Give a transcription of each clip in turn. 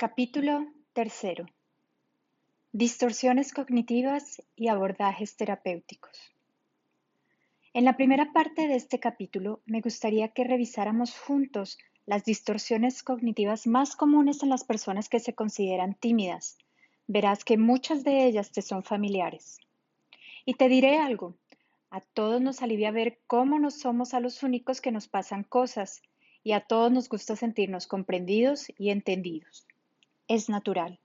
Capítulo tercero. Distorsiones cognitivas y abordajes terapéuticos. En la primera parte de este capítulo me gustaría que revisáramos juntos las distorsiones cognitivas más comunes en las personas que se consideran tímidas. Verás que muchas de ellas te son familiares. Y te diré algo, a todos nos alivia ver cómo no somos a los únicos que nos pasan cosas, y a todos nos gusta sentirnos comprendidos y entendidos. Es natural.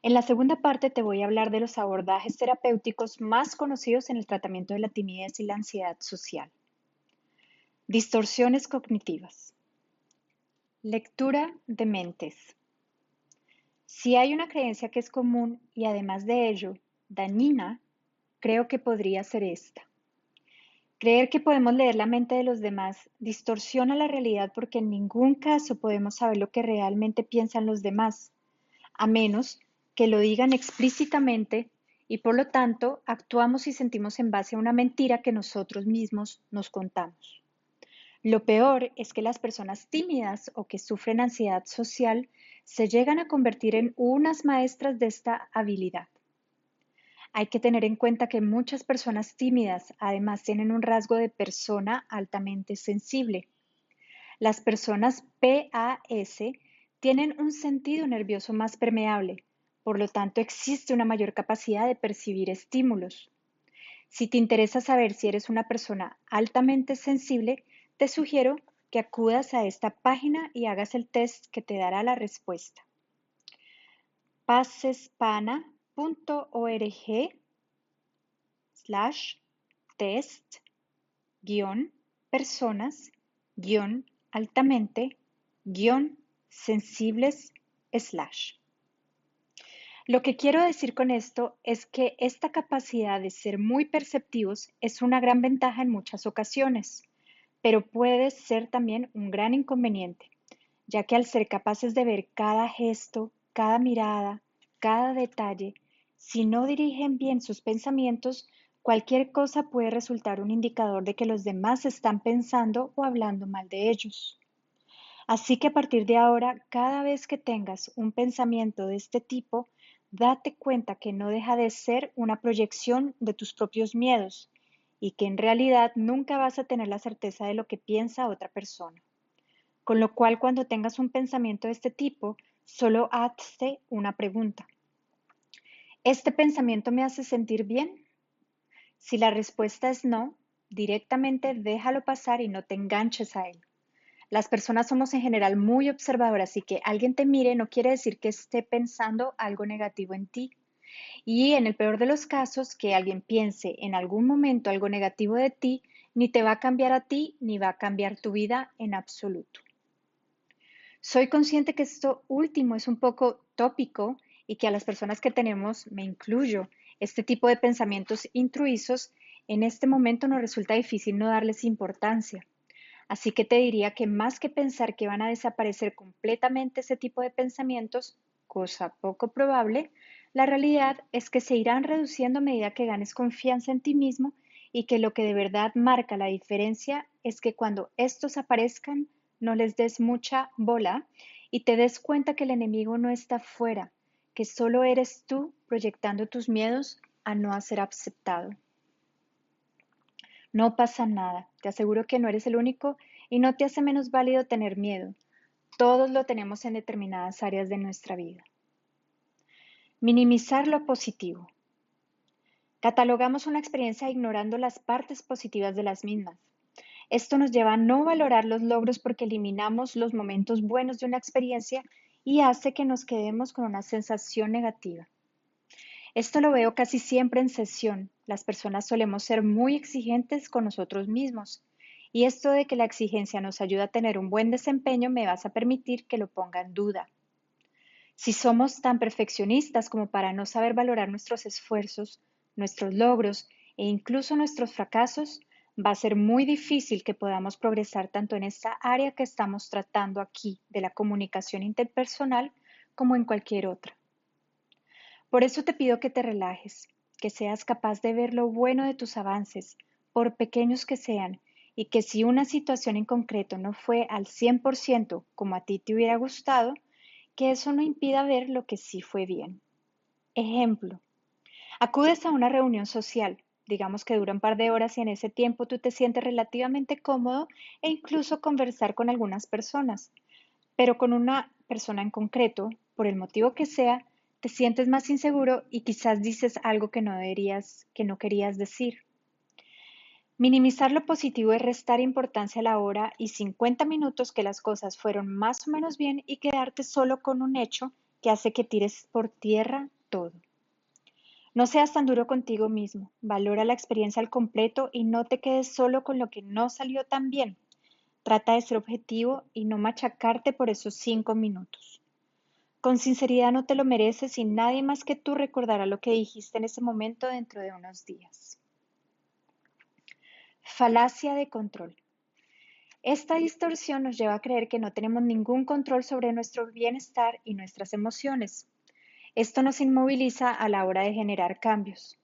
En la segunda parte te voy a hablar de los abordajes terapéuticos más conocidos en el tratamiento de la timidez y la ansiedad social. Distorsiones cognitivas. Lectura de mentes. Si hay una creencia que es común y además de ello dañina, creo que podría ser esta. Creer que podemos leer la mente de los demás distorsiona la realidad porque en ningún caso podemos saber lo que realmente piensan los demás, a menos que lo digan explícitamente y por lo tanto actuamos y sentimos en base a una mentira que nosotros mismos nos contamos. Lo peor es que las personas tímidas o que sufren ansiedad social se llegan a convertir en unas maestras de esta habilidad. Hay que tener en cuenta que muchas personas tímidas además tienen un rasgo de persona altamente sensible. Las personas PAS tienen un sentido nervioso más permeable, por lo tanto existe una mayor capacidad de percibir estímulos. Si te interesa saber si eres una persona altamente sensible, te sugiero que acudas a esta página y hagas el test que te dará la respuesta. passespana.org/test-personas-altamente-sensibles/ Lo que quiero decir con esto es que esta capacidad de ser muy perceptivos es una gran ventaja en muchas ocasiones, pero puede ser también un gran inconveniente, ya que al ser capaces de ver cada gesto, cada mirada, cada detalle, si no dirigen bien sus pensamientos, cualquier cosa puede resultar un indicador de que los demás están pensando o hablando mal de ellos. Así que a partir de ahora, cada vez que tengas un pensamiento de este tipo, date cuenta que no deja de ser una proyección de tus propios miedos y que en realidad nunca vas a tener la certeza de lo que piensa otra persona. Con lo cual, cuando tengas un pensamiento de este tipo, solo hazte una pregunta. ¿Este pensamiento me hace sentir bien? Si la respuesta es no, directamente déjalo pasar y no te enganches a él. Las personas somos en general muy observadoras y que alguien te mire no quiere decir que esté pensando algo negativo en ti. Y en el peor de los casos, que alguien piense en algún momento algo negativo de ti, ni te va a cambiar a ti ni va a cambiar tu vida en absoluto. Soy consciente que esto último es un poco tópico y que a las personas que tenemos, me incluyo, este tipo de pensamientos intruisos, en este momento nos resulta difícil no darles importancia. Así que te diría que más que pensar que van a desaparecer completamente ese tipo de pensamientos, cosa poco probable, la realidad es que se irán reduciendo a medida que ganes confianza en ti mismo y que lo que de verdad marca la diferencia es que cuando estos aparezcan no les des mucha bola y te des cuenta que el enemigo no está fuera, que solo eres tú proyectando tus miedos a no ser aceptado. No pasa nada, te aseguro que no eres el único y no te hace menos válido tener miedo. Todos lo tenemos en determinadas áreas de nuestra vida. Minimizar lo positivo. Catalogamos una experiencia ignorando las partes positivas de las mismas. Esto nos lleva a no valorar los logros porque eliminamos los momentos buenos de una experiencia y hace que nos quedemos con una sensación negativa. Esto lo veo casi siempre en sesión. Las personas solemos ser muy exigentes con nosotros mismos. Y esto de que la exigencia nos ayuda a tener un buen desempeño me vas a permitir que lo ponga en duda. Si somos tan perfeccionistas como para no saber valorar nuestros esfuerzos, nuestros logros e incluso nuestros fracasos, va a ser muy difícil que podamos progresar tanto en esta área que estamos tratando aquí de la comunicación interpersonal como en cualquier otra. Por eso te pido que te relajes, que seas capaz de ver lo bueno de tus avances, por pequeños que sean, y que si una situación en concreto no fue al 100% como a ti te hubiera gustado, que eso no impida ver lo que sí fue bien. Ejemplo, acudes a una reunión social, digamos que dura un par de horas y en ese tiempo tú te sientes relativamente cómodo e incluso conversar con algunas personas, pero con una persona en concreto, por el motivo que sea, te sientes más inseguro y quizás dices algo que no deberías, que no querías decir. Minimizar lo positivo es restar importancia a la hora y 50 minutos que las cosas fueron más o menos bien y quedarte solo con un hecho que hace que tires por tierra todo. No seas tan duro contigo mismo, valora la experiencia al completo y no te quedes solo con lo que no salió tan bien. Trata de ser objetivo y no machacarte por esos 5 minutos. Con sinceridad no te lo mereces y nadie más que tú recordará lo que dijiste en ese momento dentro de unos días. Falacia de control. Esta distorsión nos lleva a creer que no tenemos ningún control sobre nuestro bienestar y nuestras emociones. Esto nos inmoviliza a la hora de generar cambios.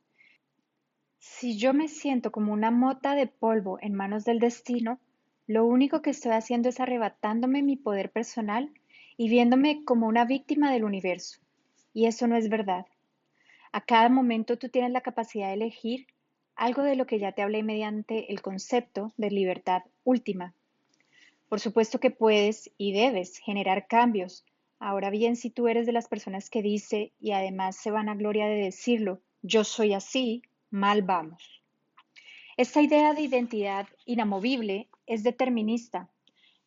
Si yo me siento como una mota de polvo en manos del destino, lo único que estoy haciendo es arrebatándome mi poder personal y viéndome como una víctima del universo. Y eso no es verdad. A cada momento tú tienes la capacidad de elegir algo de lo que ya te hablé mediante el concepto de libertad última. Por supuesto que puedes y debes generar cambios. Ahora bien, si tú eres de las personas que dice y además se van a gloria de decirlo, yo soy así, mal vamos. Esta idea de identidad inamovible es determinista.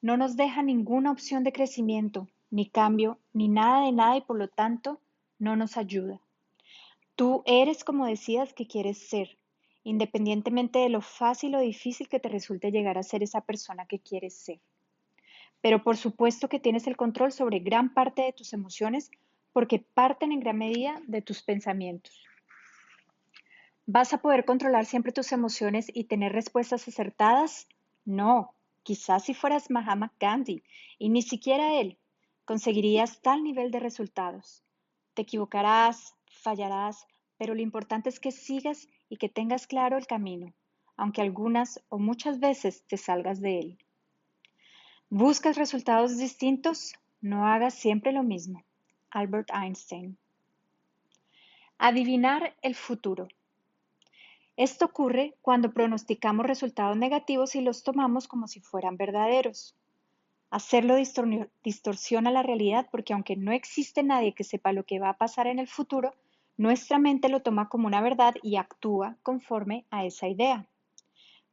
No nos deja ninguna opción de crecimiento, ni cambio, ni nada de nada y por lo tanto no nos ayuda. Tú eres como decías que quieres ser, independientemente de lo fácil o difícil que te resulte llegar a ser esa persona que quieres ser. Pero por supuesto que tienes el control sobre gran parte de tus emociones porque parten en gran medida de tus pensamientos. ¿Vas a poder controlar siempre tus emociones y tener respuestas acertadas? No, quizás si fueras Mahatma Gandhi y ni siquiera él conseguirías tal nivel de resultados. Te equivocarás, fallarás, pero lo importante es que sigas y que tengas claro el camino, aunque algunas o muchas veces te salgas de él. ¿Buscas resultados distintos? No hagas siempre lo mismo. Albert Einstein. Adivinar el futuro. Esto ocurre cuando pronosticamos resultados negativos y los tomamos como si fueran verdaderos. Hacerlo distorsiona la realidad porque aunque no existe nadie que sepa lo que va a pasar en el futuro, nuestra mente lo toma como una verdad y actúa conforme a esa idea.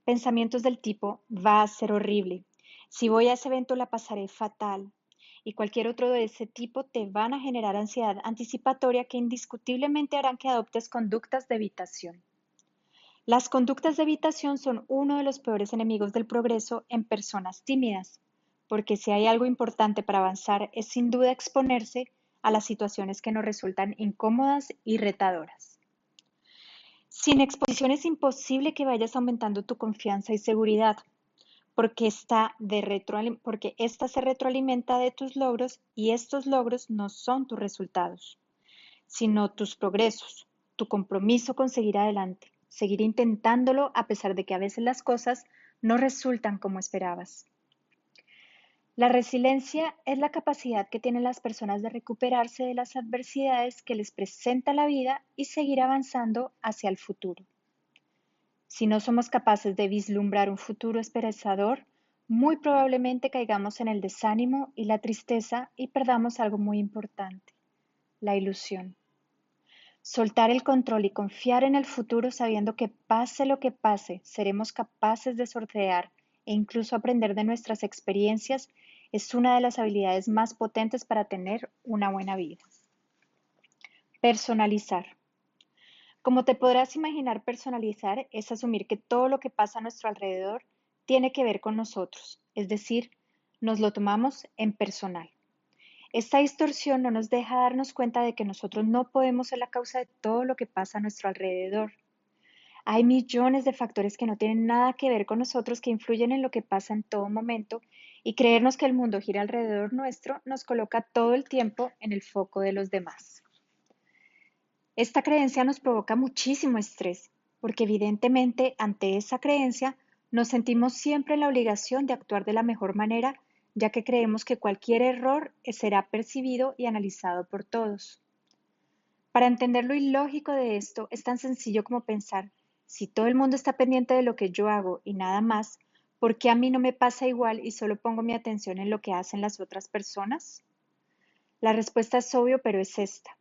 Pensamientos del tipo, va a ser horrible, si voy a ese evento la pasaré fatal, y cualquier otro de ese tipo te van a generar ansiedad anticipatoria que indiscutiblemente harán que adoptes conductas de evitación. Las conductas de evitación son uno de los peores enemigos del progreso en personas tímidas, porque si hay algo importante para avanzar es sin duda exponerse a las situaciones que nos resultan incómodas y retadoras. Sin exposición es imposible que vayas aumentando tu confianza y seguridad, porque ésta se retroalimenta de tus logros y estos logros no son tus resultados, sino tus progresos, tu compromiso con seguir adelante, seguir intentándolo a pesar de que a veces las cosas no resultan como esperabas. La resiliencia es la capacidad que tienen las personas de recuperarse de las adversidades que les presenta la vida y seguir avanzando hacia el futuro. Si no somos capaces de vislumbrar un futuro esperanzador, muy probablemente caigamos en el desánimo y la tristeza y perdamos algo muy importante, la ilusión. Soltar el control y confiar en el futuro sabiendo que pase lo que pase, seremos capaces de sortear e incluso aprender de nuestras experiencias es una de las habilidades más potentes para tener una buena vida. Personalizar. Como te podrás imaginar, personalizar es asumir que todo lo que pasa a nuestro alrededor tiene que ver con nosotros, es decir, nos lo tomamos en personal. Esta distorsión no nos deja darnos cuenta de que nosotros no podemos ser la causa de todo lo que pasa a nuestro alrededor. Hay millones de factores que no tienen nada que ver con nosotros que influyen en lo que pasa en todo momento y creernos que el mundo gira alrededor nuestro nos coloca todo el tiempo en el foco de los demás. Esta creencia nos provoca muchísimo estrés, porque evidentemente ante esa creencia nos sentimos siempre en la obligación de actuar de la mejor manera ya que creemos que cualquier error será percibido y analizado por todos. Para entender lo ilógico de esto, es tan sencillo como pensar, si todo el mundo está pendiente de lo que yo hago y nada más, ¿por qué a mí no me pasa igual y solo pongo mi atención en lo que hacen las otras personas? La respuesta es obvio, pero es esta.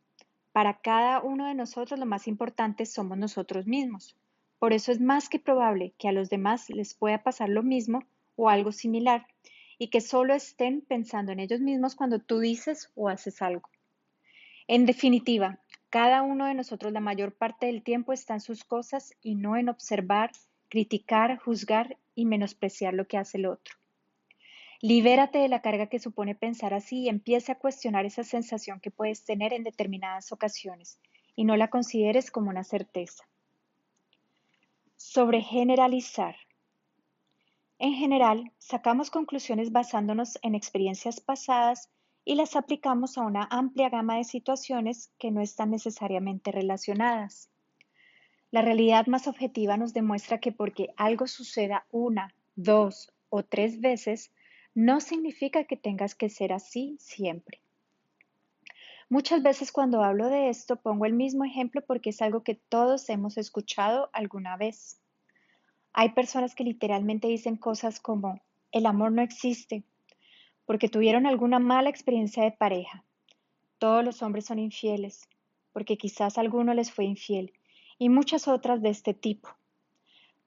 Para cada uno de nosotros lo más importante somos nosotros mismos. Por eso es más que probable que a los demás les pueda pasar lo mismo o algo similar, y que solo estén pensando en ellos mismos cuando tú dices o haces algo. En definitiva, cada uno de nosotros la mayor parte del tiempo está en sus cosas y no en observar, criticar, juzgar y menospreciar lo que hace el otro. Libérate de la carga que supone pensar así y empieza a cuestionar esa sensación que puedes tener en determinadas ocasiones y no la consideres como una certeza. Sobre generalizar. En general, sacamos conclusiones basándonos en experiencias pasadas y las aplicamos a una amplia gama de situaciones que no están necesariamente relacionadas. La realidad más objetiva nos demuestra que porque algo suceda una, dos o tres veces, no significa que tengas que ser así siempre. Muchas veces cuando hablo de esto pongo el mismo ejemplo porque es algo que todos hemos escuchado alguna vez. Hay personas que literalmente dicen cosas como, el amor no existe, porque tuvieron alguna mala experiencia de pareja. Todos los hombres son infieles, porque quizás alguno les fue infiel, y muchas otras de este tipo.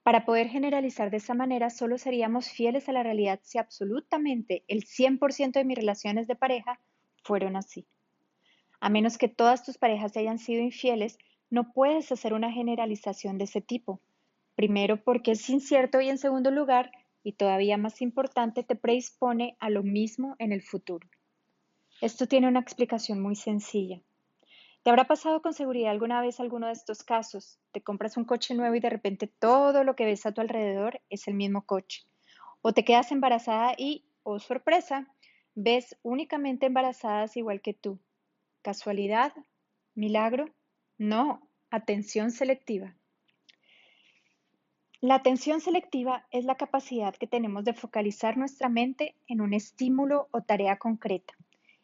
Para poder generalizar de esa manera, solo seríamos fieles a la realidad si absolutamente el 100% de mis relaciones de pareja fueron así. A menos que todas tus parejas hayan sido infieles, no puedes hacer una generalización de ese tipo. Primero, porque es incierto y en segundo lugar, y todavía más importante, te predispone a lo mismo en el futuro. Esto tiene una explicación muy sencilla. ¿Te habrá pasado con seguridad alguna vez alguno de estos casos? Te compras un coche nuevo y de repente todo lo que ves a tu alrededor es el mismo coche. O te quedas embarazada y, oh sorpresa, ves únicamente embarazadas igual que tú. ¿Casualidad? ¿Milagro? No, atención selectiva. La atención selectiva es la capacidad que tenemos de focalizar nuestra mente en un estímulo o tarea concreta,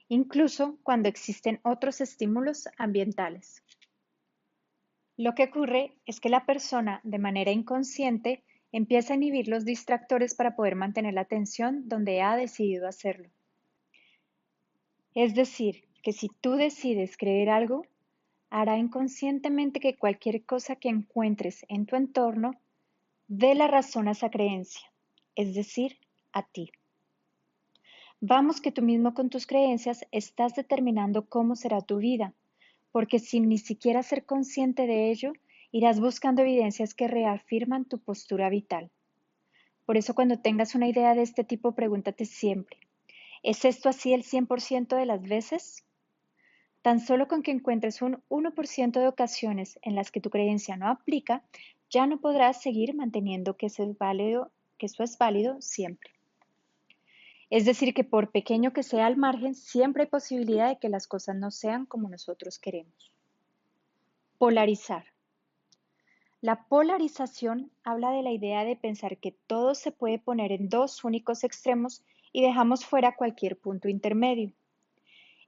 incluso cuando existen otros estímulos ambientales. Lo que ocurre es que la persona, de manera inconsciente, empieza a inhibir los distractores para poder mantener la atención donde ha decidido hacerlo. Es decir, que si tú decides creer algo, hará inconscientemente que cualquier cosa que encuentres en tu entorno dé la razón a esa creencia, es decir, a ti. Vamos que tú mismo con tus creencias estás determinando cómo será tu vida, porque sin ni siquiera ser consciente de ello, irás buscando evidencias que reafirman tu postura vital. Por eso cuando tengas una idea de este tipo, pregúntate siempre, ¿es esto así el 100% de las veces? Tan solo con que encuentres un 1% de ocasiones en las que tu creencia no aplica, ya no podrás seguir manteniendo que eso es válido siempre. Es decir, que por pequeño que sea el margen, siempre hay posibilidad de que las cosas no sean como nosotros queremos. Polarizar. La polarización habla de la idea de pensar que todo se puede poner en dos únicos extremos y dejamos fuera cualquier punto intermedio.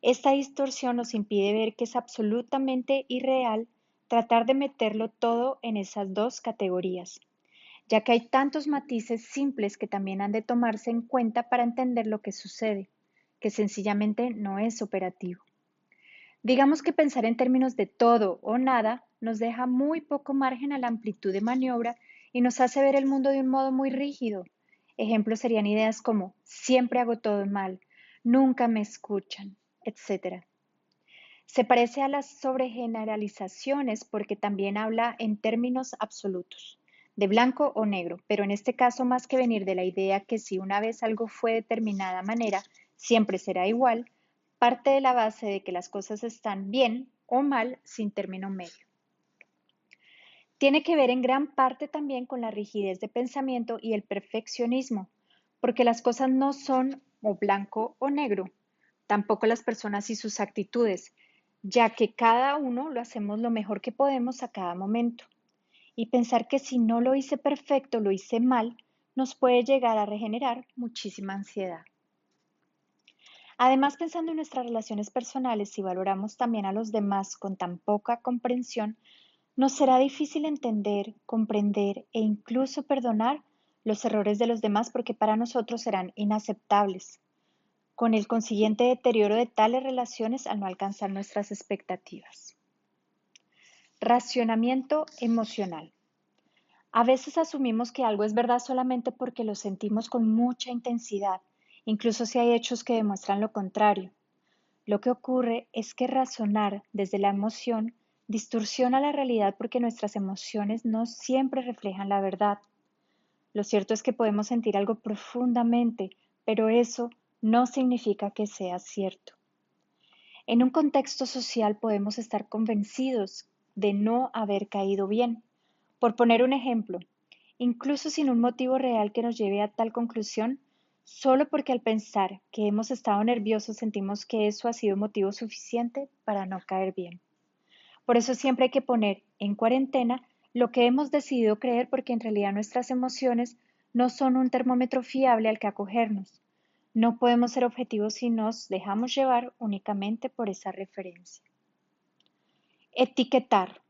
Esta distorsión nos impide ver que es absolutamente irreal tratar de meterlo todo en esas dos categorías, ya que hay tantos matices simples que también han de tomarse en cuenta para entender lo que sucede, que sencillamente no es operativo. Digamos que pensar en términos de todo o nada nos deja muy poco margen a la amplitud de maniobra y nos hace ver el mundo de un modo muy rígido. Ejemplos serían ideas como siempre hago todo mal, nunca me escuchan, etc. Se parece a las sobregeneralizaciones porque también habla en términos absolutos, de blanco o negro, pero en este caso más que venir de la idea que si una vez algo fue de determinada manera, siempre será igual, parte de la base de que las cosas están bien o mal sin término medio. Tiene que ver en gran parte también con la rigidez de pensamiento y el perfeccionismo, porque las cosas no son o blanco o negro, tampoco las personas y sus actitudes, ya que cada uno lo hacemos lo mejor que podemos a cada momento. Y pensar que si no lo hice perfecto, lo hice mal, nos puede llegar a regenerar muchísima ansiedad. Además, pensando en nuestras relaciones personales, si valoramos también a los demás con tan poca comprensión, nos será difícil entender, comprender e incluso perdonar los errores de los demás porque para nosotros serán inaceptables, con el consiguiente deterioro de tales relaciones al no alcanzar nuestras expectativas. Racionamiento emocional. A veces asumimos que algo es verdad solamente porque lo sentimos con mucha intensidad, incluso si hay hechos que demuestran lo contrario. Lo que ocurre es que razonar desde la emoción distorsiona la realidad porque nuestras emociones no siempre reflejan la verdad. Lo cierto es que podemos sentir algo profundamente, pero eso no significa que sea cierto. En un contexto social podemos estar convencidos de no haber caído bien. Por poner un ejemplo, incluso sin un motivo real que nos lleve a tal conclusión, solo porque al pensar que hemos estado nerviosos sentimos que eso ha sido motivo suficiente para no caer bien. Por eso siempre hay que poner en cuarentena lo que hemos decidido creer porque en realidad nuestras emociones no son un termómetro fiable al que acogernos. No podemos ser objetivos si nos dejamos llevar únicamente por esa referencia. Etiquetar.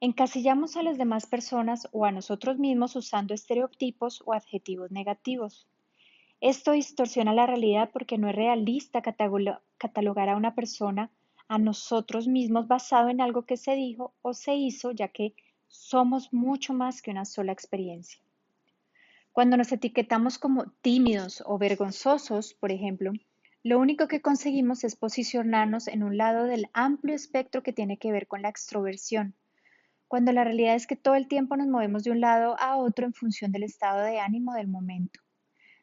Encasillamos a las demás personas o a nosotros mismos usando estereotipos o adjetivos negativos. Esto distorsiona la realidad porque no es realista catalogar a una persona, a nosotros mismos, basado en algo que se dijo o se hizo, ya que somos mucho más que una sola experiencia. Cuando nos etiquetamos como tímidos o vergonzosos, por ejemplo, lo único que conseguimos es posicionarnos en un lado del amplio espectro que tiene que ver con la extroversión, cuando la realidad es que todo el tiempo nos movemos de un lado a otro en función del estado de ánimo del momento,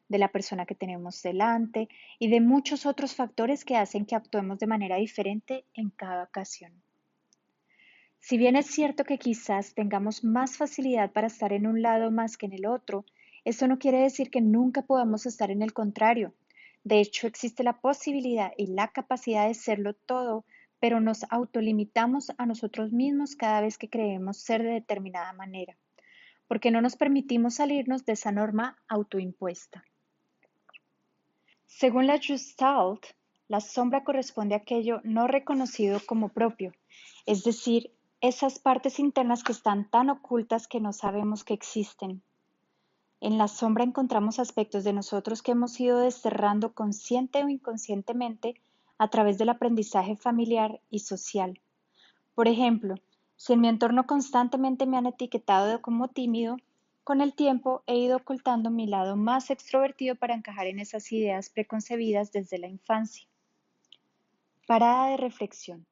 de la persona que tenemos delante y de muchos otros factores que hacen que actuemos de manera diferente en cada ocasión. Si bien es cierto que quizás tengamos más facilidad para estar en un lado más que en el otro, eso no quiere decir que nunca podamos estar en el contrario. De hecho, existe la posibilidad y la capacidad de serlo todo, pero nos autolimitamos a nosotros mismos cada vez que creemos ser de determinada manera, porque no nos permitimos salirnos de esa norma autoimpuesta. Según la Gestalt, la sombra corresponde a aquello no reconocido como propio, es decir, esas partes internas que están tan ocultas que no sabemos que existen. En la sombra encontramos aspectos de nosotros que hemos ido desterrando consciente o inconscientemente a través del aprendizaje familiar y social. Por ejemplo, si en mi entorno constantemente me han etiquetado como tímido, con el tiempo he ido ocultando mi lado más extrovertido para encajar en esas ideas preconcebidas desde la infancia. Parada de reflexión.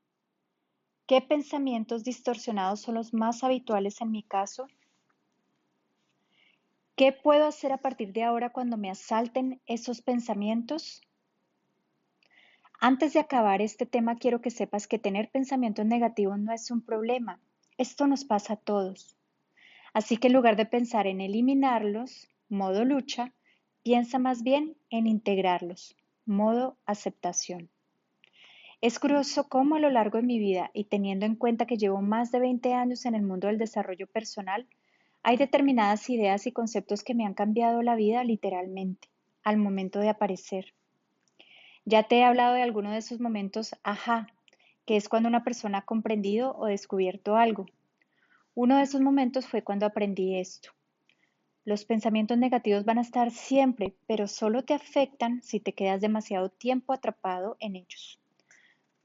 ¿Qué pensamientos distorsionados son los más habituales en mi caso? ¿Qué puedo hacer a partir de ahora cuando me asalten esos pensamientos? Antes de acabar este tema, quiero que sepas que tener pensamientos negativos no es un problema. Esto nos pasa a todos. Así que en lugar de pensar en eliminarlos, modo lucha, piensa más bien en integrarlos, modo aceptación. Es curioso cómo a lo largo de mi vida y teniendo en cuenta que llevo más de 20 años en el mundo del desarrollo personal, hay determinadas ideas y conceptos que me han cambiado la vida literalmente, al momento de aparecer. Ya te he hablado de alguno de esos momentos ajá, que es cuando una persona ha comprendido o descubierto algo. Uno de esos momentos fue cuando aprendí esto. Los pensamientos negativos van a estar siempre, pero solo te afectan si te quedas demasiado tiempo atrapado en ellos.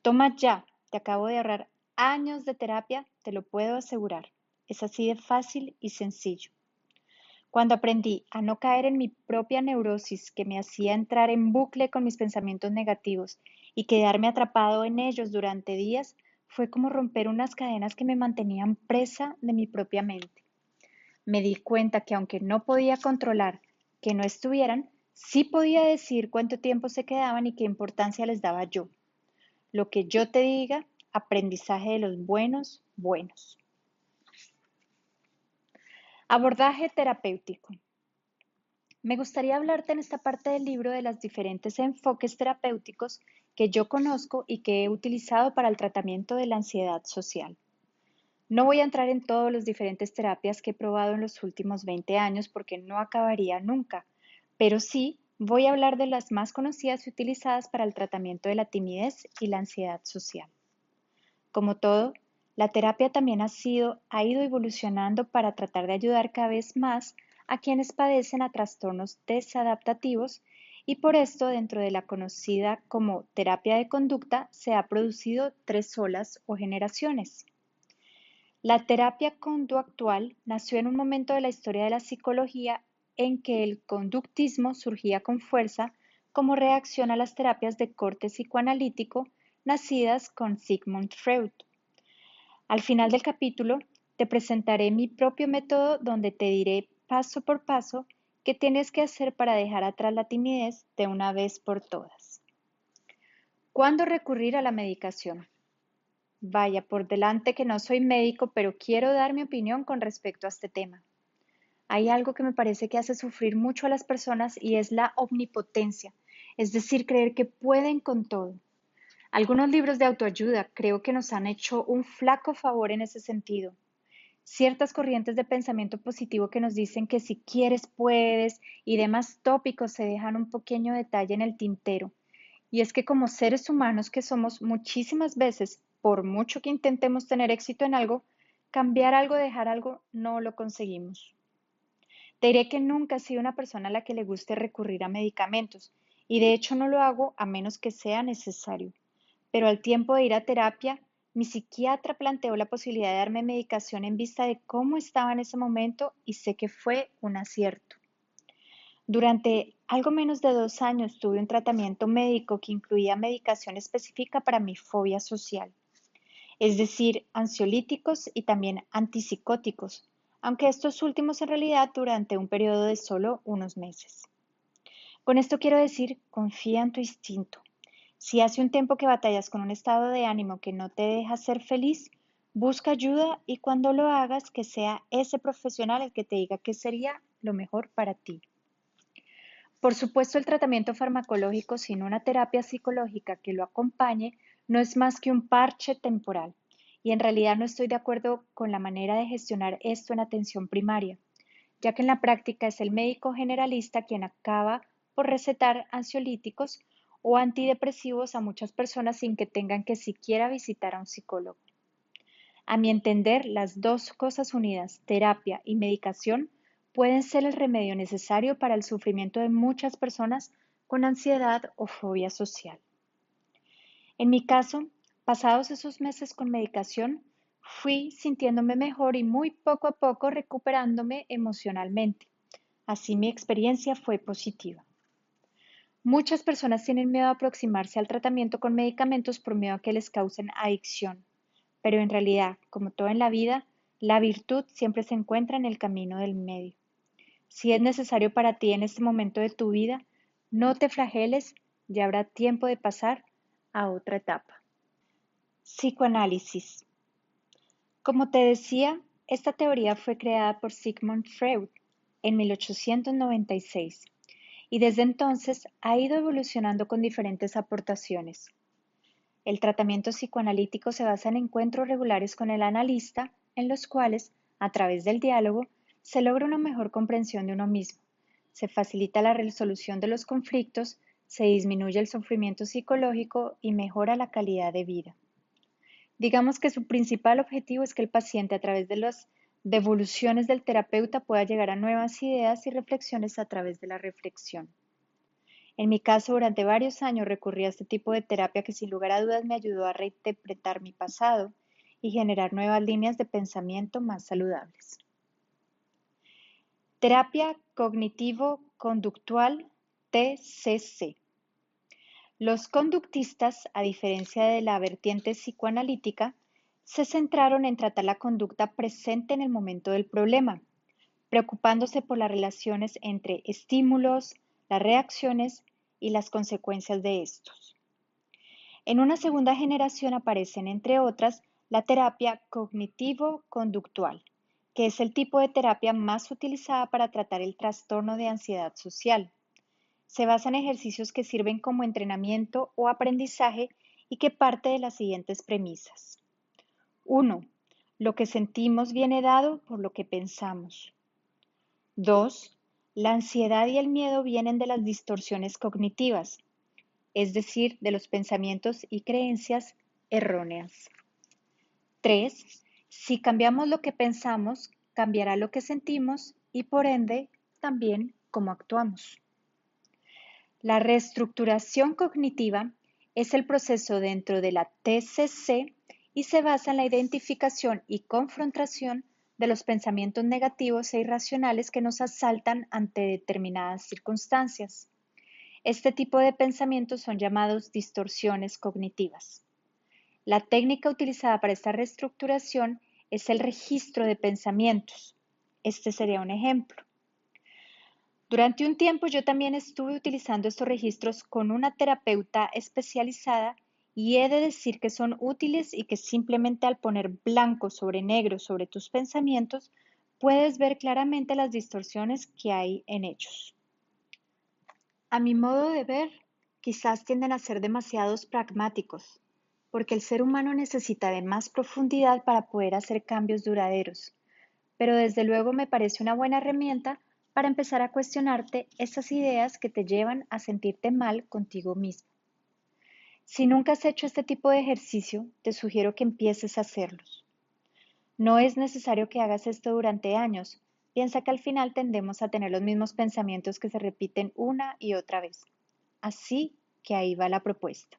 Toma ya, te acabo de ahorrar años de terapia, te lo puedo asegurar. Es así de fácil y sencillo. Cuando aprendí a no caer en mi propia neurosis que me hacía entrar en bucle con mis pensamientos negativos y quedarme atrapado en ellos durante días, fue como romper unas cadenas que me mantenían presa de mi propia mente. Me di cuenta que aunque no podía controlar que no estuvieran, sí podía decir cuánto tiempo se quedaban y qué importancia les daba yo. Lo que yo te diga, aprendizaje de los buenos, buenos. Abordaje terapéutico. Me gustaría hablarte en esta parte del libro de los diferentes enfoques terapéuticos que yo conozco y que he utilizado para el tratamiento de la ansiedad social. No voy a entrar en todas las diferentes terapias que he probado en los últimos 20 años porque no acabaría nunca, pero sí Voy a hablar de las más conocidas y utilizadas para el tratamiento de la timidez y la ansiedad social. Como todo, la terapia también ha ido evolucionando para tratar de ayudar cada vez más a quienes padecen a trastornos desadaptativos y por esto dentro de la conocida como terapia de conducta se ha producido tres olas o generaciones. La terapia conductual nació en un momento de la historia de la psicología en que el conductismo surgía con fuerza como reacción a las terapias de corte psicoanalítico nacidas con Sigmund Freud. Al final del capítulo te presentaré mi propio método donde te diré paso por paso qué tienes que hacer para dejar atrás la timidez de una vez por todas. ¿Cuándo recurrir a la medicación? Vaya, por delante que no soy médico, pero quiero dar mi opinión con respecto a este tema. Hay algo que me parece que hace sufrir mucho a las personas y es la omnipotencia, es decir, creer que pueden con todo. Algunos libros de autoayuda creo que nos han hecho un flaco favor en ese sentido. Ciertas corrientes de pensamiento positivo que nos dicen que si quieres puedes y demás tópicos se dejan un pequeño detalle en el tintero. Y es que como seres humanos que somos muchísimas veces, por mucho que intentemos tener éxito en algo, cambiar algo, dejar algo, no lo conseguimos. Te diré que nunca he sido una persona a la que le guste recurrir a medicamentos y de hecho no lo hago a menos que sea necesario. Pero al tiempo de ir a terapia, mi psiquiatra planteó la posibilidad de darme medicación en vista de cómo estaba en ese momento y sé que fue un acierto. Durante algo menos de 2 años tuve un tratamiento médico que incluía medicación específica para mi fobia social, es decir, ansiolíticos y también antipsicóticos, aunque estos últimos en realidad durante un periodo de solo unos meses. Con esto quiero decir, confía en tu instinto. Si hace un tiempo que batallas con un estado de ánimo que no te deja ser feliz, busca ayuda y cuando lo hagas que sea ese profesional el que te diga qué sería lo mejor para ti. Por supuesto, el tratamiento farmacológico sin una terapia psicológica que lo acompañe no es más que un parche temporal. Y en realidad no estoy de acuerdo con la manera de gestionar esto en atención primaria, ya que en la práctica es el médico generalista quien acaba por recetar ansiolíticos o antidepresivos a muchas personas sin que tengan que siquiera visitar a un psicólogo. A mi entender, las dos cosas unidas, terapia y medicación, pueden ser el remedio necesario para el sufrimiento de muchas personas con ansiedad o fobia social. En mi caso, pasados esos meses con medicación, fui sintiéndome mejor y muy poco a poco recuperándome emocionalmente. Así mi experiencia fue positiva. Muchas personas tienen miedo a aproximarse al tratamiento con medicamentos por miedo a que les causen adicción, pero en realidad, como todo en la vida, la virtud siempre se encuentra en el camino del medio. Si es necesario para ti en este momento de tu vida, no te flageles, ya habrá tiempo de pasar a otra etapa. Psicoanálisis. Como te decía, esta teoría fue creada por Sigmund Freud en 1896 y desde entonces ha ido evolucionando con diferentes aportaciones. El tratamiento psicoanalítico se basa en encuentros regulares con el analista, en los cuales, a través del diálogo, se logra una mejor comprensión de uno mismo, se facilita la resolución de los conflictos, se disminuye el sufrimiento psicológico y mejora la calidad de vida. Digamos que su principal objetivo es que el paciente, a través de las devoluciones del terapeuta, pueda llegar a nuevas ideas y reflexiones a través de la reflexión. En mi caso, durante varios años recurrí a este tipo de terapia que sin lugar a dudas me ayudó a reinterpretar mi pasado y generar nuevas líneas de pensamiento más saludables. Terapia cognitivo-conductual TCC. Los conductistas, a diferencia de la vertiente psicoanalítica, se centraron en tratar la conducta presente en el momento del problema, preocupándose por las relaciones entre estímulos, las reacciones y las consecuencias de estos. En una segunda generación aparecen, entre otras, la terapia cognitivo-conductual, que es el tipo de terapia más utilizada para tratar el trastorno de ansiedad social. Se basa en ejercicios que sirven como entrenamiento o aprendizaje y que parte de las siguientes premisas. 1. Lo que sentimos viene dado por lo que pensamos. 2. La ansiedad y el miedo vienen de las distorsiones cognitivas, es decir, de los pensamientos y creencias erróneas. 3. Si cambiamos lo que pensamos, cambiará lo que sentimos y por ende también cómo actuamos. La reestructuración cognitiva es el proceso dentro de la TCC y se basa en la identificación y confrontación de los pensamientos negativos e irracionales que nos asaltan ante determinadas circunstancias. Este tipo de pensamientos son llamados distorsiones cognitivas. La técnica utilizada para esta reestructuración es el registro de pensamientos. Este sería un ejemplo. Durante un tiempo yo también estuve utilizando estos registros con una terapeuta especializada y he de decir que son útiles y que simplemente al poner blanco sobre negro sobre tus pensamientos puedes ver claramente las distorsiones que hay en ellos. A mi modo de ver, quizás tienden a ser demasiados pragmáticos, porque el ser humano necesita de más profundidad para poder hacer cambios duraderos, pero desde luego me parece una buena herramienta para empezar a cuestionarte esas ideas que te llevan a sentirte mal contigo mismo. Si nunca has hecho este tipo de ejercicio, te sugiero que empieces a hacerlos. No es necesario que hagas esto durante años. Piensa que al final tendemos a tener los mismos pensamientos que se repiten una y otra vez. Así que ahí va la propuesta.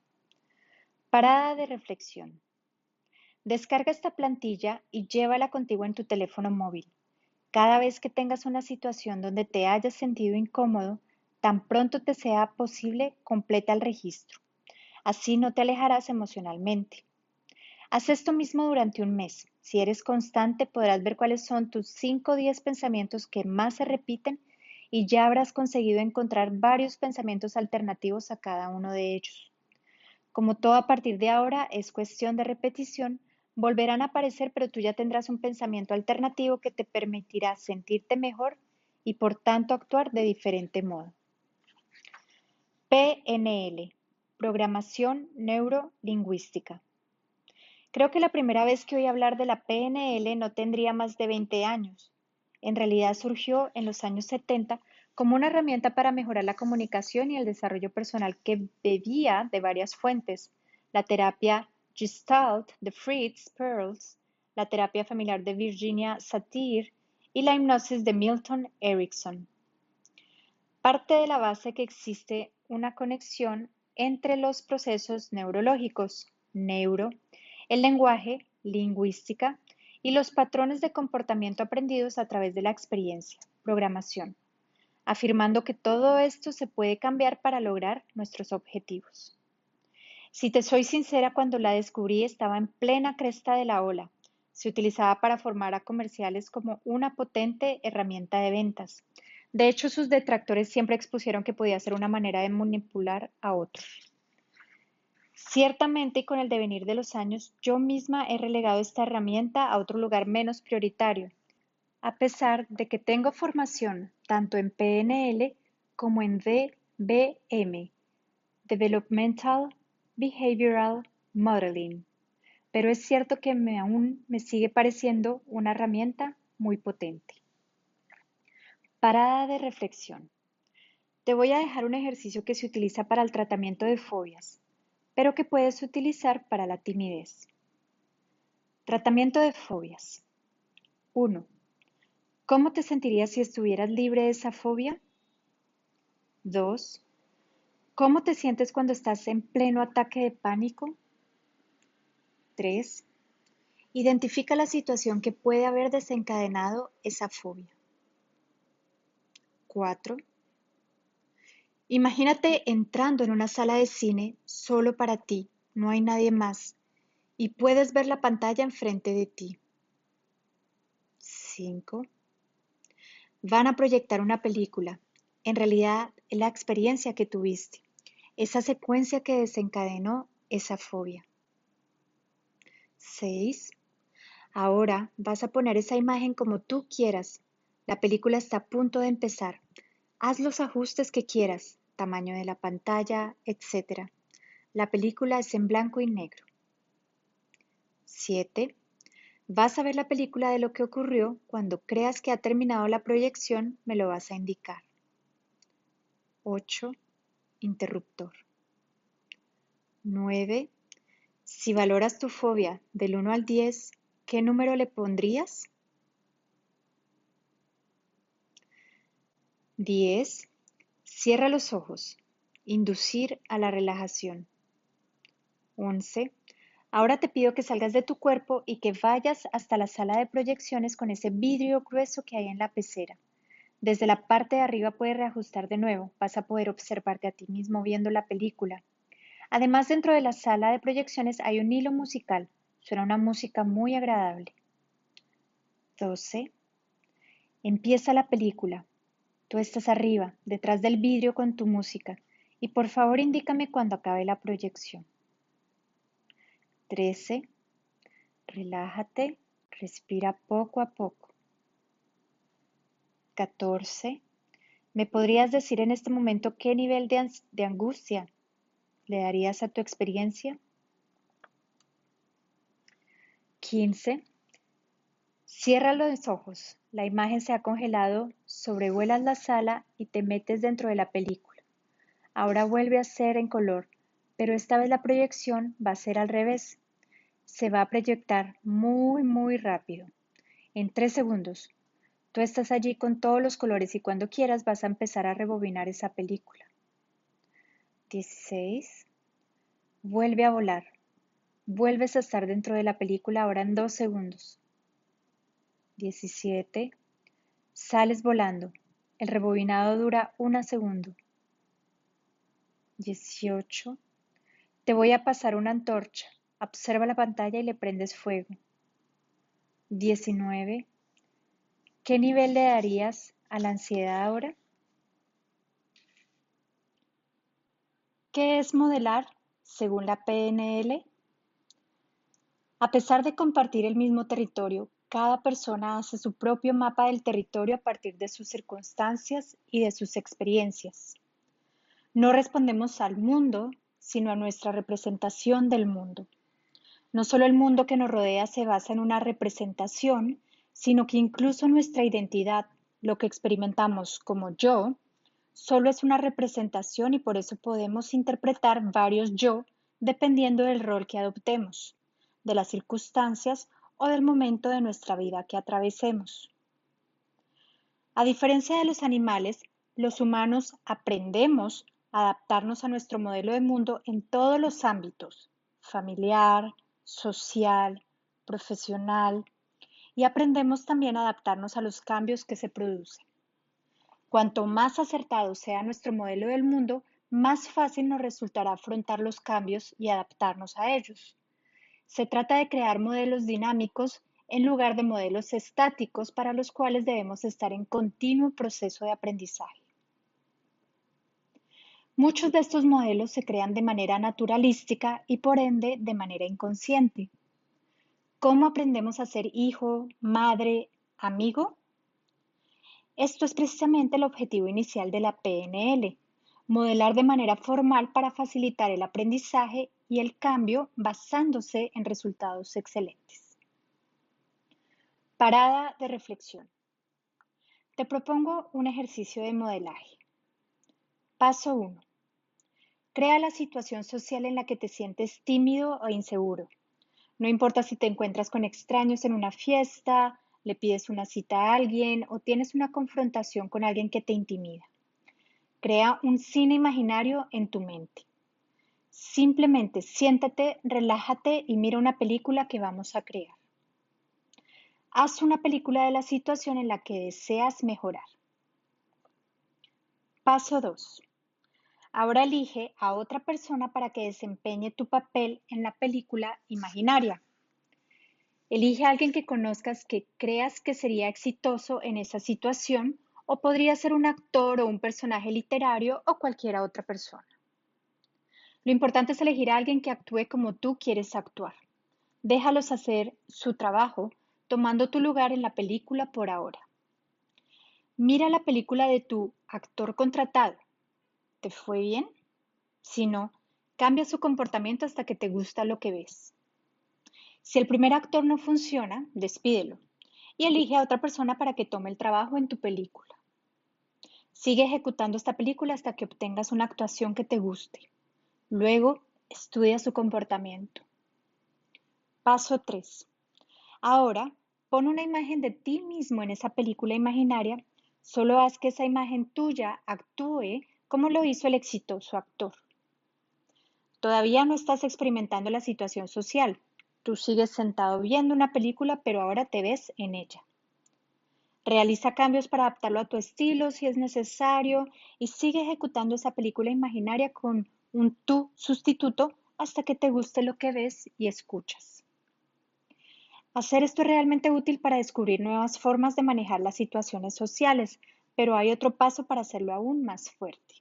Parada de reflexión. Descarga esta plantilla y llévala contigo en tu teléfono móvil. Cada vez que tengas una situación donde te hayas sentido incómodo, tan pronto te sea posible, completa el registro. Así no te alejarás emocionalmente. Haz esto mismo durante un mes. Si eres constante, podrás ver cuáles son tus 5 o 10 pensamientos que más se repiten y ya habrás conseguido encontrar varios pensamientos alternativos a cada uno de ellos. Como todo a partir de ahora es cuestión de repetición, volverán a aparecer, pero tú ya tendrás un pensamiento alternativo que te permitirá sentirte mejor y por tanto actuar de diferente modo. PNL, Programación Neurolingüística. Creo que la primera vez que oí hablar de la PNL no tendría más de 20 años. En realidad surgió en los años 70 como una herramienta para mejorar la comunicación y el desarrollo personal que bebía de varias fuentes: la terapia Gestalt de Fritz Perls, la terapia familiar de Virginia Satir y la hipnosis de Milton Erickson. Parte de la base que existe una conexión entre los procesos neurológicos, neuro, el lenguaje, lingüística, y los patrones de comportamiento aprendidos a través de la experiencia, programación, afirmando que todo esto se puede cambiar para lograr nuestros objetivos. Si te soy sincera, cuando la descubrí estaba en plena cresta de la ola. Se utilizaba para formar a comerciales como una potente herramienta de ventas. De hecho, sus detractores siempre expusieron que podía ser una manera de manipular a otros. Ciertamente, y con el devenir de los años, yo misma he relegado esta herramienta a otro lugar menos prioritario, a pesar de que tengo formación tanto en PNL como en DBM, Developmental Behavioral Modeling, pero es cierto que aún me sigue pareciendo una herramienta muy potente. Parada de reflexión. Te voy a dejar un ejercicio que se utiliza para el tratamiento de fobias, pero que puedes utilizar para la timidez. Tratamiento de fobias. 1. ¿Cómo te sentirías si estuvieras libre de esa fobia? 2. ¿Cómo te sientes cuando estás en pleno ataque de pánico? 3. Identifica la situación que puede haber desencadenado esa fobia. 4. Imagínate entrando en una sala de cine solo para ti, no hay nadie más, y puedes ver la pantalla enfrente de ti. 5. Van a proyectar una película, en realidad la experiencia que tuviste, esa secuencia que desencadenó esa fobia. 6. Ahora vas a poner esa imagen como tú quieras. La película está a punto de empezar. Haz los ajustes que quieras, tamaño de la pantalla, etc. La película es en blanco y negro. 7. Vas a ver la película de lo que ocurrió. Cuando creas que ha terminado la proyección, me lo vas a indicar. 8. Interruptor. 9. Si valoras tu fobia del 1 al 10, ¿qué número le pondrías? 10. Cierra los ojos. Inducir a la relajación. 11. Ahora te pido que salgas de tu cuerpo y que vayas hasta la sala de proyecciones con ese vidrio grueso que hay en la pecera. Desde la parte de arriba puedes reajustar de nuevo. Vas a poder observarte a ti mismo viendo la película. Además, dentro de la sala de proyecciones hay un hilo musical. Suena una música muy agradable. 12. Empieza la película. Tú estás arriba, detrás del vidrio con tu música. Y por favor indícame cuando acabe la proyección. 13. Relájate, respira poco a poco. 14. ¿Me podrías decir en este momento qué nivel de angustia le darías a tu experiencia? 15. Cierra los ojos. La imagen se ha congelado, sobrevuelas la sala y te metes dentro de la película. Ahora vuelve a ser en color, pero esta vez la proyección va a ser al revés. Se va a proyectar muy, muy rápido. En 3 segundos. Tú estás allí con todos los colores y cuando quieras vas a empezar a rebobinar esa película. 16. Vuelve a volar. Vuelves a estar dentro de la película ahora en 2 segundos. 17. Sales volando. El rebobinado dura 1 segundo. 18. Te voy a pasar una antorcha. Observa la pantalla y le prendes fuego. 19. ¿Qué nivel le darías a la ansiedad ahora? ¿Qué es modelar según la PNL? A pesar de compartir el mismo territorio, cada persona hace su propio mapa del territorio a partir de sus circunstancias y de sus experiencias. No respondemos al mundo, sino a nuestra representación del mundo. No solo el mundo que nos rodea se basa en una representación, sino que incluso nuestra identidad, lo que experimentamos como yo, solo es una representación y por eso podemos interpretar varios yo dependiendo del rol que adoptemos, de las circunstancias o del momento de nuestra vida que atravesemos. A diferencia de los animales, los humanos aprendemos a adaptarnos a nuestro modelo de mundo en todos los ámbitos, familiar, social, profesional, y aprendemos también a adaptarnos a los cambios que se producen. Cuanto más acertado sea nuestro modelo del mundo, más fácil nos resultará afrontar los cambios y adaptarnos a ellos. Se trata de crear modelos dinámicos en lugar de modelos estáticos para los cuales debemos estar en continuo proceso de aprendizaje. Muchos de estos modelos se crean de manera naturalística y por ende de manera inconsciente. ¿Cómo aprendemos a ser hijo, madre, amigo? Esto es precisamente el objetivo inicial de la PNL, modelar de manera formal para facilitar el aprendizaje y el cambio basándose en resultados excelentes. Parada de reflexión. Te propongo un ejercicio de modelaje. Paso 1. Crea la situación social en la que te sientes tímido o inseguro. No importa si te encuentras con extraños en una fiesta, le pides una cita a alguien o tienes una confrontación con alguien que te intimida. Crea un cine imaginario en tu mente. Simplemente siéntate, relájate y mira una película que vamos a crear. Haz una película de la situación en la que deseas mejorar. Paso 2. Ahora elige a otra persona para que desempeñe tu papel en la película imaginaria. Elige a alguien que conozcas que creas que sería exitoso en esa situación o podría ser un actor o un personaje literario o cualquier otra persona. Lo importante es elegir a alguien que actúe como tú quieres actuar. Déjalos hacer su trabajo, tomando tu lugar en la película por ahora. Mira la película de tu actor contratado. ¿Te fue bien? Si no, cambia su comportamiento hasta que te gusta lo que ves. Si el primer actor no funciona, despídelo y elige a otra persona para que tome el trabajo en tu película. Sigue ejecutando esta película hasta que obtengas una actuación que te guste. Luego, estudia su comportamiento. Paso 3. Ahora, pon una imagen de ti mismo en esa película imaginaria. Solo haz que esa imagen tuya actúe como lo hizo el exitoso actor. Todavía no estás experimentando la situación social. Tú sigues sentado viendo una película, pero ahora te ves en ella. Realiza cambios para adaptarlo a tu estilo si es necesario y sigue ejecutando esa película imaginaria con un tú sustituto hasta que te guste lo que ves y escuchas. Hacer esto es realmente útil para descubrir nuevas formas de manejar las situaciones sociales, pero hay otro paso para hacerlo aún más fuerte.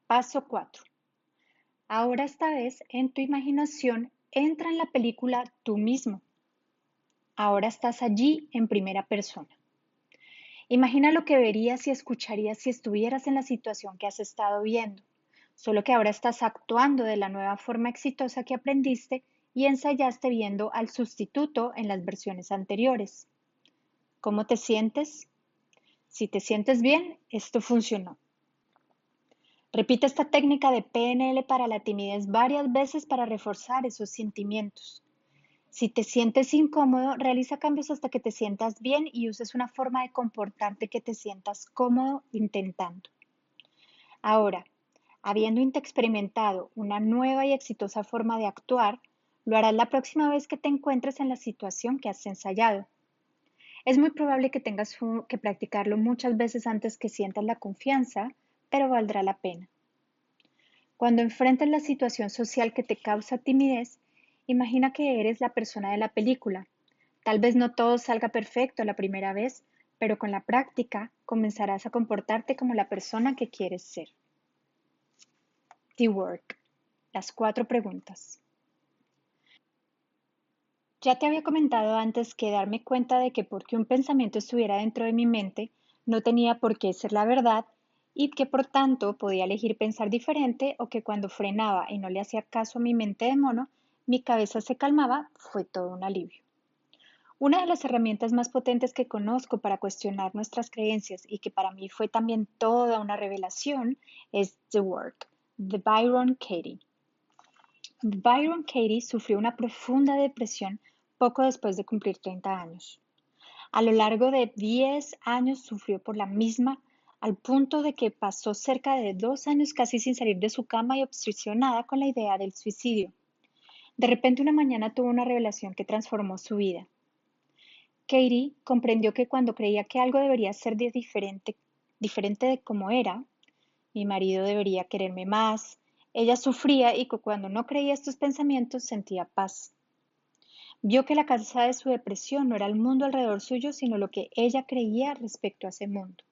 Paso 4. Ahora esta vez en tu imaginación entra en la película tú mismo. Ahora estás allí en primera persona. Imagina lo que verías y escucharías si estuvieras en la situación que has estado viendo, solo que ahora estás actuando de la nueva forma exitosa que aprendiste y ensayaste viendo al sustituto en las versiones anteriores. ¿Cómo te sientes? Si te sientes bien, esto funcionó. Repite esta técnica de PNL para la timidez varias veces para reforzar esos sentimientos. Si te sientes incómodo, realiza cambios hasta que te sientas bien y uses una forma de comportarte que te sientas cómodo intentando. Ahora, habiendo experimentado una nueva y exitosa forma de actuar, lo harás la próxima vez que te encuentres en la situación que has ensayado. Es muy probable que tengas que practicarlo muchas veces antes que sientas la confianza, pero valdrá la pena. Cuando enfrentes la situación social que te causa timidez, imagina que eres la persona de la película. Tal vez no todo salga perfecto la primera vez, pero con la práctica comenzarás a comportarte como la persona que quieres ser. T-Work. Las 4 preguntas. Ya te había comentado antes que darme cuenta de que porque un pensamiento estuviera dentro de mi mente, no tenía por qué ser la verdad y que por tanto podía elegir pensar diferente o que cuando frenaba y no le hacía caso a mi mente de mono, mi cabeza se calmaba, fue todo un alivio. Una de las herramientas más potentes que conozco para cuestionar nuestras creencias y que para mí fue también toda una revelación es The Work, de Byron Katie. Byron Katie sufrió una profunda depresión poco después de cumplir 30 años. A lo largo de 10 años sufrió por la misma, al punto de que pasó cerca de 2 años casi sin salir de su cama y obsesionada con la idea del suicidio. De repente una mañana tuvo una revelación que transformó su vida. Katie comprendió que cuando creía que algo debería ser diferente de como era, mi marido debería quererme más, ella sufría y que cuando no creía estos pensamientos sentía paz. Vio que la causa de su depresión no era el mundo alrededor suyo, sino lo que ella creía respecto a ese mundo.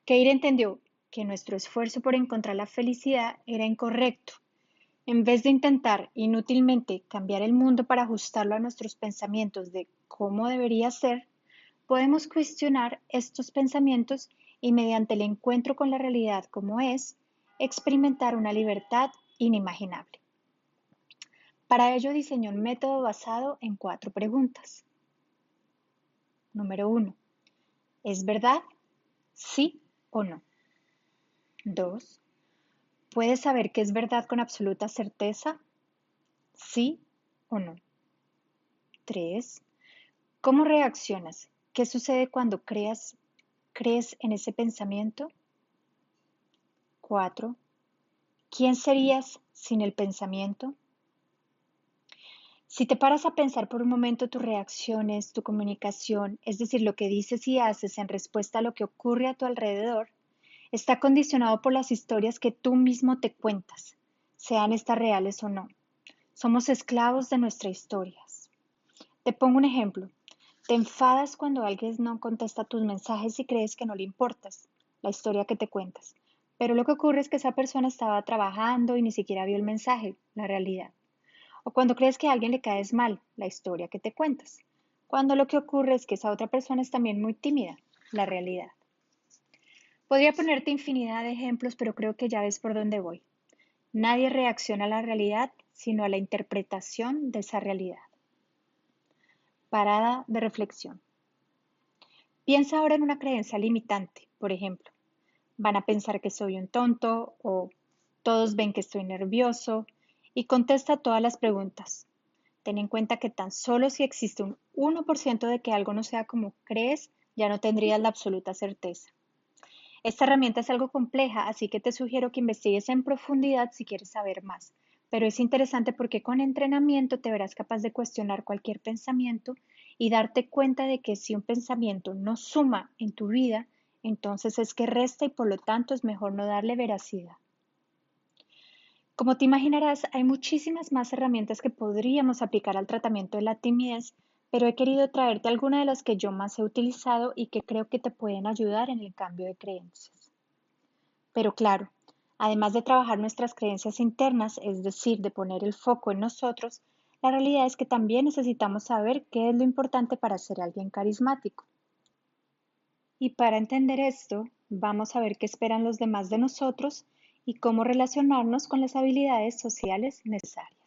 Keira entendió que nuestro esfuerzo por encontrar la felicidad era incorrecto. En vez de intentar inútilmente cambiar el mundo para ajustarlo a nuestros pensamientos de cómo debería ser, podemos cuestionar estos pensamientos y mediante el encuentro con la realidad como es, experimentar una libertad inimaginable. Para ello diseñó un método basado en 4 preguntas. Número 1. ¿Es verdad? ¿Sí o no? 2. ¿Puedes saber que es verdad con absoluta certeza? ¿Sí o no? 3. ¿Cómo reaccionas? ¿Qué sucede cuando crees en ese pensamiento? 4. ¿Quién serías sin el pensamiento? Si te paras a pensar por un momento tus reacciones, tu comunicación, es decir, lo que dices y haces en respuesta a lo que ocurre a tu alrededor, está condicionado por las historias que tú mismo te cuentas, sean estas reales o no. Somos esclavos de nuestras historias. Te pongo un ejemplo. Te enfadas cuando alguien no contesta tus mensajes y crees que no le importas, la historia que te cuentas. Pero lo que ocurre es que esa persona estaba trabajando y ni siquiera vio el mensaje, la realidad. O cuando crees que a alguien le caes mal, la historia que te cuentas. Cuando lo que ocurre es que esa otra persona es también muy tímida, la realidad. Podría ponerte infinidad de ejemplos, pero creo que ya ves por dónde voy. Nadie reacciona a la realidad sino a la interpretación de esa realidad. Parada de reflexión. Piensa ahora en una creencia limitante, por ejemplo. Van a pensar que soy un tonto o todos ven que estoy nervioso y contesta todas las preguntas. Ten en cuenta que tan solo si existe un 1% de que algo no sea como crees, ya no tendrías la absoluta certeza. Esta herramienta es algo compleja, así que te sugiero que investigues en profundidad si quieres saber más. Pero es interesante porque con entrenamiento te verás capaz de cuestionar cualquier pensamiento y darte cuenta de que si un pensamiento no suma en tu vida, entonces es que resta y por lo tanto es mejor no darle veracidad. Como te imaginarás, hay muchísimas más herramientas que podríamos aplicar al tratamiento de la timidez, pero he querido traerte algunas de las que yo más he utilizado y que creo que te pueden ayudar en el cambio de creencias. Pero claro, además de trabajar nuestras creencias internas, es decir, de poner el foco en nosotros, la realidad es que también necesitamos saber qué es lo importante para ser alguien carismático. Y para entender esto, vamos a ver qué esperan los demás de nosotros y cómo relacionarnos con las habilidades sociales necesarias.